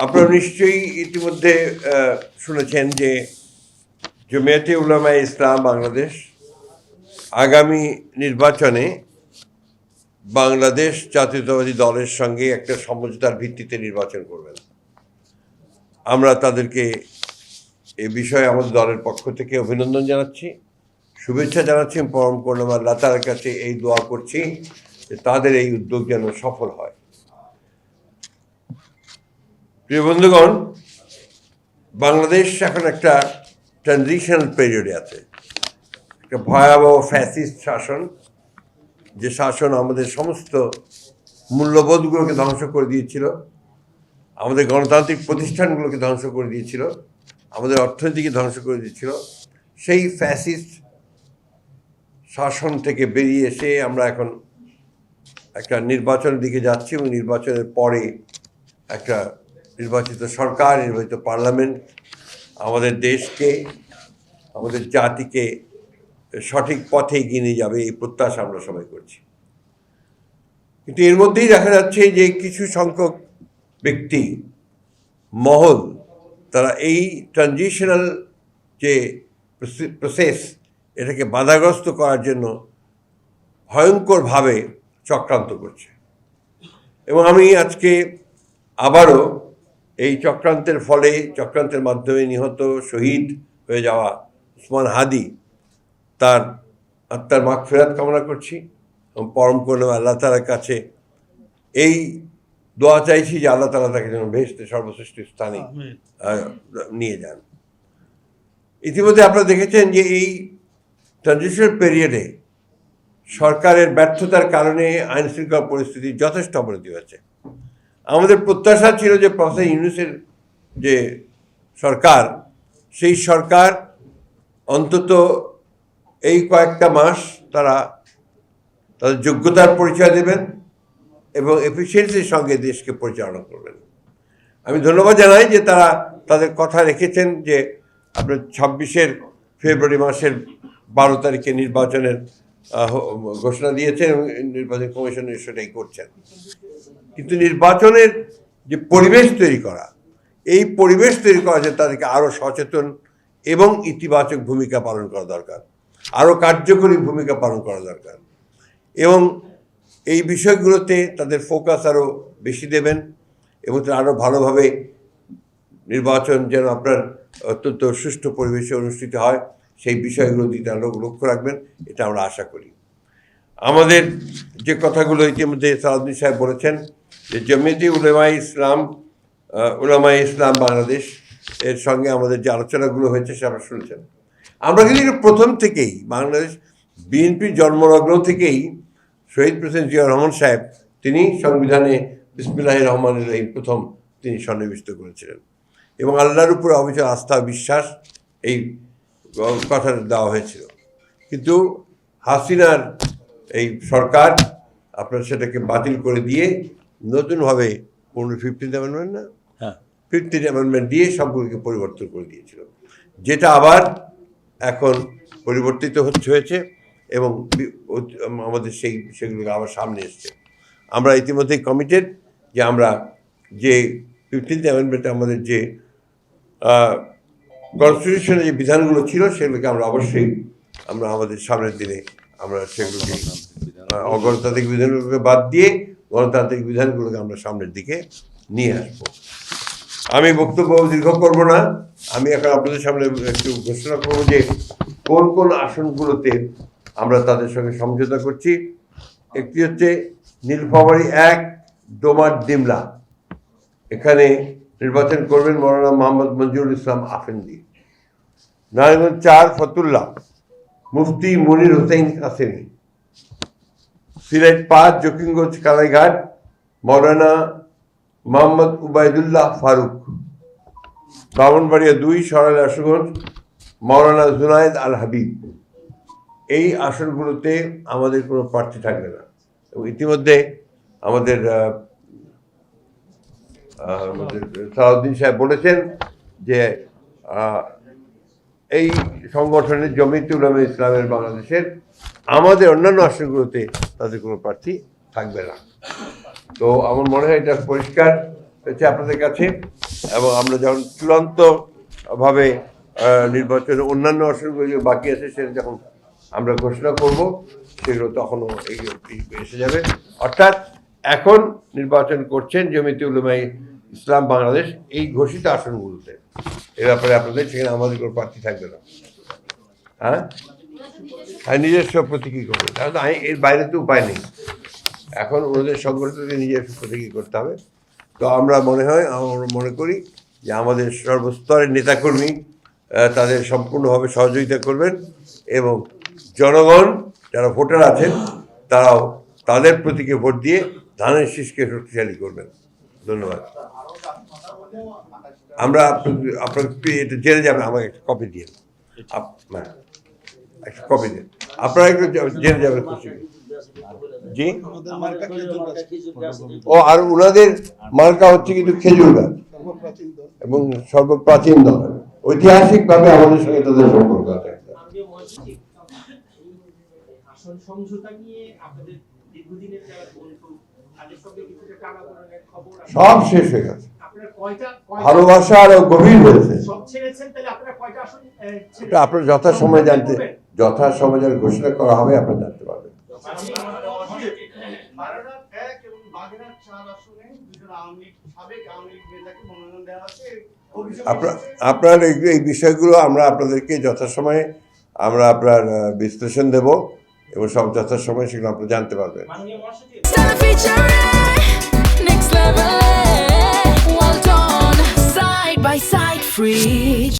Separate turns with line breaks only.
আপনারা নিশ্চয়ই ইতিমধ্যে শুনেছেন যে জমিয়তে উলামায়ে ইসলাম বাংলাদেশ আগামী নির্বাচনে বাংলাদেশ জাতীয়তাবাদী দলের সঙ্গে একটা সমঝোতার ভিত্তিতে নির্বাচন করবেন। আমরা তাদেরকে এ বিষয়ে আমাদের দলের পক্ষ থেকে অভিনন্দন জানাচ্ছি, শুভেচ্ছা জানাচ্ছি। পরম করুণাময় আল্লাহ তাআলার কাছে এই দোয়া করছি যে তাদের এই উদ্যোগ যেন সফল হয়। প্রিয় বন্ধুগণ, বাংলাদেশ এখন একটা ট্রানজিশনাল পিরিয়ডে আছে, একটা ভয়াবহ ফ্যাসিস্ট শাসন, যে শাসন আমাদের সমস্ত মূল্যবোধগুলোকে ধ্বংস করে দিয়েছিল, আমাদের গণতান্ত্রিক প্রতিষ্ঠানগুলোকে ধ্বংস করে দিয়েছিল, আমাদের অর্থনীতিকে ধ্বংস করে দিয়েছিল। সেই ফ্যাসিস্ট শাসন থেকে বেরিয়ে এসে আমরা এখন একটা নির্বাচনের দিকে যাচ্ছি এবং নির্বাচনের পরে একটা নির্বাচিত সরকার, নির্বাচিত পার্লামেন্ট আমাদের দেশকে, আমাদের জাতিকে সঠিক পথে এগিয়ে নিয়ে যাবে, এই প্রত্যাশা আমরা সবাই করছি। কিন্তু এর মধ্যেই দেখা যাচ্ছে যে কিছু সংখ্যক ব্যক্তি মহল, তারা এই ট্রানজিশনাল যে প্রসেস, এটাকে বাধাগ্রস্ত করার জন্য ভয়ঙ্করভাবে চক্রান্ত করছে। এবং আমি আজকে আবারও এই চক্রান্তের মাধ্যমে নিহত, শহীদ হয়ে যাওয়া উসমান হাদি, তার আত্মার মাগফিরাত কামনা করছি এবং পরম করুণাময় আল্লাহ তাআলার কাছে এই দোয়া চাইছি যে আল্লাহ তাআলা তাকে যেন বেহেশতে সর্বশ্রেষ্ঠ স্থানে নিয়ে যান। ইতিমধ্যে আপনারা দেখেছেন যে এই ট্রানজিশনাল পিরিয়ডে সরকারের ব্যর্থতার কারণে আইন শৃঙ্খলা পরিস্থিতি যথেষ্ট অবনতি হয়েছে। আমাদের প্রত্যাশা ছিল যে প্রফেসর ইউনূসের যে সরকার, সেই সরকার অন্তত এই কয়েকটা মাস তারা তাদের যোগ্যতার পরিচয় দেবেন এবং এফিসিয়েন্সির সঙ্গে দেশকে পরিচালনা করবেন। আমি ধন্যবাদ জানাই যে তারা তাদের কথা রেখেছেন, যে আপনার 26 ফেব্রুয়ারি মাসের 12 তারিখে নির্বাচনের ঘোষণা দিয়েছেন এবং নির্বাচন কমিশন সেটাই করছেন। কিন্তু নির্বাচনের যে পরিবেশ তৈরি করা, এই পরিবেশ তৈরি করার জন্য তাদেরকে আরও সচেতন এবং ইতিবাচক ভূমিকা পালন করা দরকার, আরও কার্যকরী ভূমিকা পালন করা দরকার। এবং এই বিষয়গুলোতে তাদের ফোকাস আরও বেশি দেবেন এবং তারা আরও ভালোভাবে নির্বাচন যেন আপনার অত্যন্ত সুষ্ঠু পরিবেশে অনুষ্ঠিত হয়, সেই বিষয়গুলো দিতে আরও লক্ষ্য রাখবেন, এটা আমরা আশা করি। আমাদের যে কথাগুলো ইতিমধ্যে সালাউদ্দিন সাহেব বলেছেন, যে জমিয়তে উলামায়ে ইসলাম বাংলাদেশ এর সঙ্গে আমাদের যে আলোচনাগুলো হয়েছে সে আপনারা শুনেছেন। আমরা কিন্তু প্রথম থেকেই বাংলাদেশ বিএনপির জন্মলগ্ন থেকেই শহীদ প্রেসিডেন্ট জিয়াউর রহমান সাহেব, তিনি সংবিধানে বিসমিল্লাহির রহমানির রহিম প্রথম তিনি সন্নিবিষ্ট করেছিলেন এবং আল্লাহর উপর অবিচল আস্থা বিশ্বাস এই কথাটা দেওয়া হয়েছিল। কিন্তু হাসিনার এই সরকার আপনার সেটাকে বাতিল করে দিয়ে নতুনভাবে 15th অ্যামেন্ডমেন্ট না 15th অ্যামেন্ডমেন্ট দিয়ে সবগুলোকে পরিবর্তন করে দিয়েছিল, যেটা আবার এখন পরিবর্তিত হয়েছে এবং আমাদের সেগুলোকে আবার সামনে এসছে। আমরা ইতিমধ্যেই কমিটেড যে আমরা যে 15th অ্যামেন্ডমেন্টে আমাদের যে কনস্টিটিউশনের যে বিধানগুলো ছিল সেগুলোকে আমরা অবশ্যই আমাদের সামনের দিনে আমরা সেগুলোকে অগণতান্ত্রিক বিধানগুলোকে বাদ দিয়ে গণতান্ত্রিক বিধানগুলোকে আমরা সামনের দিকে নিয়ে আসবো। আমি বক্তব্য দীর্ঘ করব না, আমি এখন আপনাদের সামনে একটু ঘোষণা করবো যে কোন কোন আসনগুলোতে আমরা তাদের সঙ্গে সমঝোতা করছি। একটি হচ্ছে নীলফামারী 1 ডোমার ডিমলা, এখানে নির্বাচন করবেন মৌলানা মোহাম্মদ মঞ্জুরুল ইসলাম আফেন্দি। নারায়ণগঞ্জ 4 ফতুল্লা মুফতি মনির হোসেন কাসেমি। সিলেট 5 জকিগঞ্জ কালাইঘাট মৌলানা মোহাম্মদ উবাইদুল্লাহ ফারুক। ব্রাহ্মণবাড়িয়া 2 সরাইল আশুগঞ্জ মৌলানা জুনায়েদ আল হাবিব। এই আসনগুলোতে আমাদের কোনো প্রার্থী থাকবে না এবং ইতিমধ্যে আমাদের সালাউদ্দিন সাহেব বলেছেন যে এই সংগঠনের জমিয়তে উলামায়ে ইসলামের বাংলাদেশের আমাদের অন্যান্য আসনগুলোতে তাদের কোনো প্রার্থী থাকবে না। তো আমার মনে হয় এটা পরিষ্কার হচ্ছে আপনাদের কাছে। এবং আমরা যখন চূড়ান্তভাবে নির্বাচনের অন্যান্য আসনগুলো যে বাকি আছে সেটা যখন আমরা ঘোষণা করব সেগুলো তখনও এসে যাবে। অর্থাৎ এখন নির্বাচন করছেন জমিয়তে উলামায়ে ইসলাম বাংলাদেশ এই ঘোষিত আসনগুলোতে। এ ব্যাপারে আপনাদের সেখানে আমাদের কোনো প্রার্থী থাকবে না। হ্যাঁ, নিজস্ব প্রতীকী করবে, তাহলে তো এর বাইরে তো উপায় নেই। এখন ওদের সংগঠনকে নিজস্ব প্রতীকী করতে হবে। তো আমরা মনে করি যে আমাদের সর্বস্তরের নেতাকর্মী তাদের সম্পূর্ণভাবে সহযোগিতা করবেন এবং জনগণ যারা ভোটার আছেন তারাও তাদের প্রতীকে ভোট দিয়ে ধানের শীষকে শক্তিশালী করবেন। ধন্যবাদ। আমরা আপনাকে এটা জেনে যাবেন, আমাকে একটা কপি দিয়ে একটা কপি দিন, আপনারা একটু জেনে যাবেন খুশি। জি, ও আর ওনাদের মার্কা হচ্ছে কিন্তু খেজুর গাছ এবং সর্বপ্রাচীন দল, ঐতিহাসিকভাবে আমাদের সঙ্গে তাদের সম্পর্ক আছে। সব শেষ হয়ে গেছে, ভালোবাসা আরো গভীর হয়েছে। আপনার যথাসময় যখন ঘোষণা করা হবে আপনার জানতে পারবেন। আপনার এই বিষয়গুলো আমরা আপনাদেরকে যথাসময়ে আমরা আপনার বিশ্লেষণ দেব এবং সব যথাসময়ে সেগুলো আপনি জানতে পারবেন।
Next level, well done, side by side, free.